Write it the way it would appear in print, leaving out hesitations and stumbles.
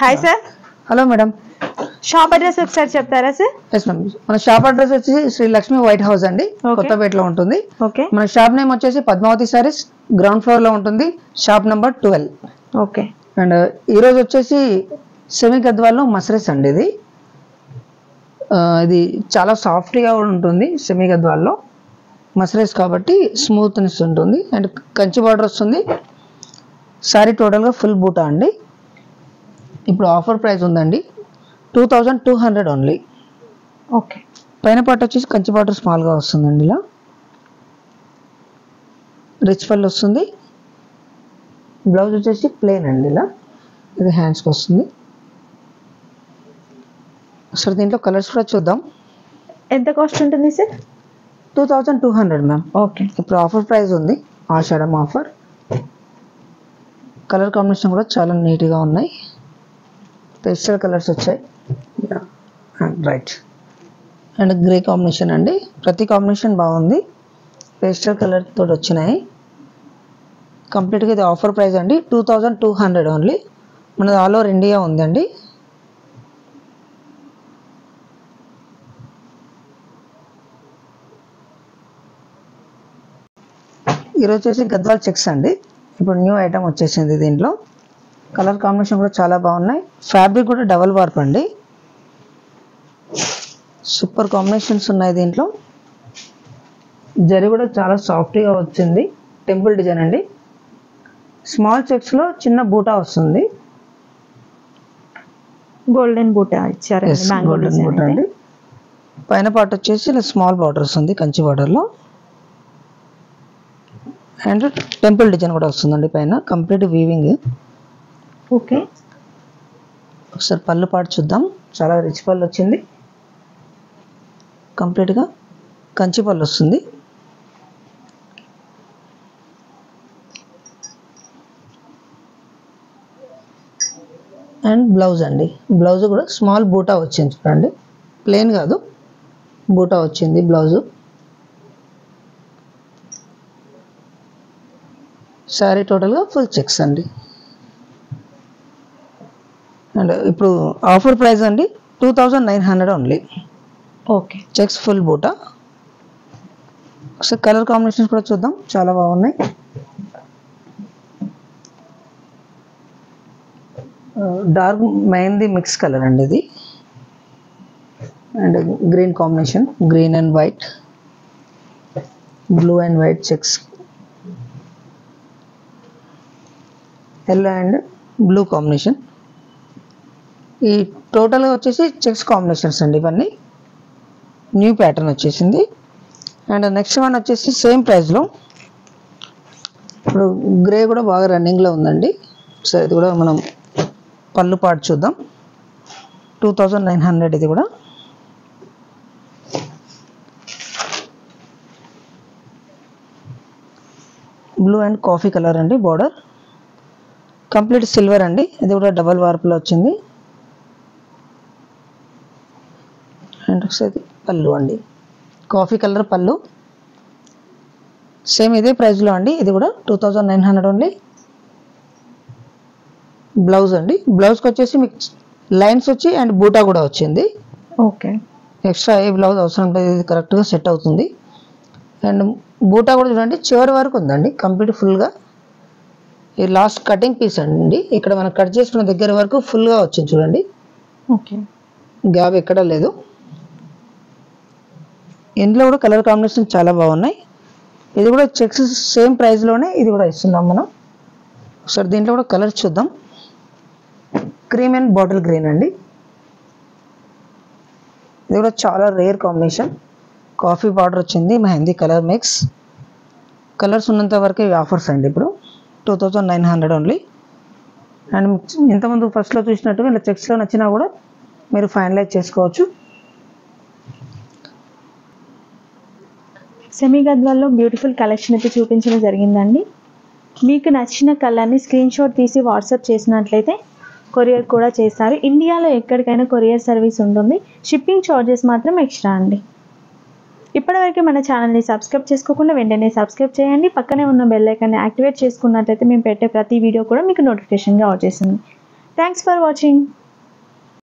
Hi sir. Hello madam. Shop address ఒకసారి చెప్తారా sir? Yes ma'am. మన షాప్ అడ్రస్ వచ్చి శ్రీ లక్ష్మి వైట్ హౌస్ అండి, కొత్తపేటలో ఉంటుంది. ఓకే. మన షాప్ నేమ్ వచ్చేసి పద్మావతి సారీస్, గ్రౌండ్ ఫ్లోర్ లో ఉంటుంది, షాప్ నంబర్ 12. ఓకే. అండ్ ఈ రోజు వచ్చేసి సెమీ గద్వాల్లో మసరెస్ అండి. ఇది చాలా సాఫ్ట్గా కూడా ఉంటుంది. సెమీ గద్వాల్లో మసరెస్ కాబట్టి స్మూత్నెస్ ఉంటుంది. అండ్ కంచి బార్డర్ వస్తుంది. సారీ టోటల్గా ఫుల్ బూటా అండి. ఇప్పుడు ఆఫర్ ప్రైస్ ఉందండి, 2200 ఓన్లీ. ఓకే. పైన పార్ట్ వచ్చేసి కంచి బార్డర్ స్మాల్గా వస్తుందండి. ఇలా రిచ్ పళ్ళు వస్తుంది. బ్లౌజ్ వచ్చేసి ప్లెయిన్ అండి. ఇలా ఇది హ్యాండ్స్కి వస్తుంది. సరే దీంట్లో కలర్స్ కూడా చూద్దాం. ఎంత కాస్ట్ ఉంటుంది సార్? 2200 మ్యామ్. ఓకే. ఇప్పుడు ఆఫర్ ప్రైస్ ఉంది, ఆషాఢం ఆఫర్. కలర్ కాంబినేషన్ కూడా చాలా నీట్గా ఉన్నాయి. పేస్టల్ కలర్స్ వచ్చాయి. రైట్. అండ్ గ్రే కాంబినేషన్ అండి. ప్రతి కాంబినేషన్ బాగుంది. పేస్టల్ కలర్ తోటి వచ్చినాయి. కంప్లీట్గా ఇది ఆఫర్ ప్రైస్ అండి, 2200 ఓన్లీ. మనది ఆల్ ఓవర్ ఇండియా ఉందండి. ఈరోజు వచ్చేసి గద్వాల్ చెక్స్ అండి. ఇప్పుడు న్యూ ఐటమ్ వచ్చేసింది. దీంట్లో కలర్ కాంబినేషన్ కూడా చాలా బాగున్నాయి. ఫ్యాబ్రిక్ కూడా డబల్ వార్ప్ అండి. సూపర్ కాంబినేషన్స్ ఉన్నాయి దీంట్లో. జరీ కూడా చాలా సాఫ్ట్గా వచ్చింది. టెంపుల్ డిజైన్ అండి. స్మాల్ చెక్స్లో చిన్న బూటా వస్తుంది. గోల్డెన్ బూటా ఇచ్చారు. గోల్డెన్ బూటా అండి. పైన పార్ట్ వచ్చేసి ఇలా స్మాల్ బార్డర్ వస్తుంది కంచి బార్డర్లో. అండ్ టెంపుల్ డిజైన్ కూడా వస్తుందండి పైన, కంప్లీట్ వీవింగ్. ఓకే. ఒకసారి పళ్ళు పాటు చూద్దాం. చాలా రిచ్ పళ్ళు వచ్చింది. కంప్లీట్గా కంచి పళ్ళు వస్తుంది. అండ్ బ్లౌజ్ అండి. బ్లౌజ్ కూడా స్మాల్ బూటా వచ్చింది చూడండి. ప్లెయిన్ కాదు, బూటా వచ్చింది బ్లౌజు. శారీ టోటల్గా ఫుల్ చెక్స్ అండి. అండ్ ఇప్పుడు ఆఫర్ ప్రైస్ అండి, 2900 ఓన్లీ. ఓకే. చెక్స్ ఫుల్ బూటా. ఒకసారి కలర్ కాంబినేషన్స్ కూడా చూద్దాం, చాలా బాగున్నాయి. డార్క్ మెహందీ మిక్స్ కలర్ అండి ఇది. And green combination, green and white, blue and white checks, yellow and blue combination. ఈ టోటల్గా వచ్చేసి చెక్స్ కాంబినేషన్స్ అండి ఇవన్నీ. న్యూ ప్యాటర్న్ వచ్చేసింది. అండ్ నెక్స్ట్ వన్ వచ్చేసి సేమ్ ప్రైస్లో. ఇప్పుడు గ్రే కూడా బాగా రన్నింగ్లో ఉందండి. సో ఇది కూడా మనం పళ్ళు పాటు చూద్దాం. 2900 ఇది కూడా. బ్లూ అండ్ కాఫీ కలర్ అండి బార్డర్. కంప్లీట్ సిల్వర్ అండి. ఇది కూడా డబల్ వార్పులో వచ్చింది. అండ్ ఒకసారి పళ్ళు అండి, కాఫీ కలర్ పళ్ళు. సేమ్ ఇదే ప్రైస్లో అండి. ఇది కూడా 2900 ఓన్లీ. బ్లౌజ్ అండి. బ్లౌజ్కి వచ్చేసి మీకు లైన్స్ వచ్చి అండ్ బూటా కూడా వచ్చింది. ఓకే. ఎక్స్ట్రా ఏ బ్లౌజ్ అవసరం లేదు, ఇది కరెక్ట్గా సెట్ అవుతుంది. అండ్ బూటా కూడా చూడండి చివరి వరకు ఉందండి, కంప్లీట్ ఫుల్గా. ఇది లాస్ట్ కటింగ్ పీస్ అండి. ఇక్కడ మనం కట్ చేసుకున్న దగ్గర వరకు ఫుల్గా వచ్చింది చూడండి. ఓకే. గ్యాప్ ఎక్కడ లేదు. ఇందులో కూడా కలర్ కాంబినేషన్ చాలా బాగున్నాయి. ఇది కూడా చెక్స్ సేమ్ ప్రైస్లోనే ఇది కూడా ఇస్తున్నాం మనం. ఒకసారి దీంట్లో కూడా కలర్స్ చూద్దాం. క్రీమ్ అండ్ బాటిల్ గ్రీన్ అండి. ఇది కూడా చాలా రేర్ కాంబినేషన్. కాఫీ బార్డర్ వచ్చింది, మెహందీ కలర్ మిక్స్. కలర్స్ ఉన్నంత వరకు ఆఫర్స్ అండి. ఇప్పుడు 2900 ఓన్లీ. అండ్ ఇంతకుముందు ఫస్ట్లో చూసినట్టుగా ఇలా చెక్స్లో నచ్చినా కూడా మీరు ఫైనలైజ్ చేసుకోవచ్చు. సెమీ గద్వాల్లో బ్యూటిఫుల్ కలెక్షన్ అయితే చూపించడం జరిగిందండి. మీకు నచ్చిన కలర్ని స్క్రీన్ షాట్ తీసి వాట్సాప్ చేసినట్లయితే కొరియర్ కూడా చేస్తారు. ఇండియాలో ఎక్కడికైనా కొరియర్ సర్వీస్ ఉంటుంది. షిప్పింగ్ ఛార్జెస్ మాత్రం ఎక్స్ట్రా అండి. ఇప్పటివరకు మన ఛానల్ని సబ్స్క్రైబ్ చేసుకోకుండా వెంటనే సబ్స్క్రైబ్ చేయండి. పక్కనే ఉన్న బెల్ ఐకాన్ని యాక్టివేట్ చేసుకున్నట్లయితే మేము పెట్టే ప్రతి వీడియో కూడా మీకు నోటిఫికేషన్గా వచ్చేసింది. Thanks for watching.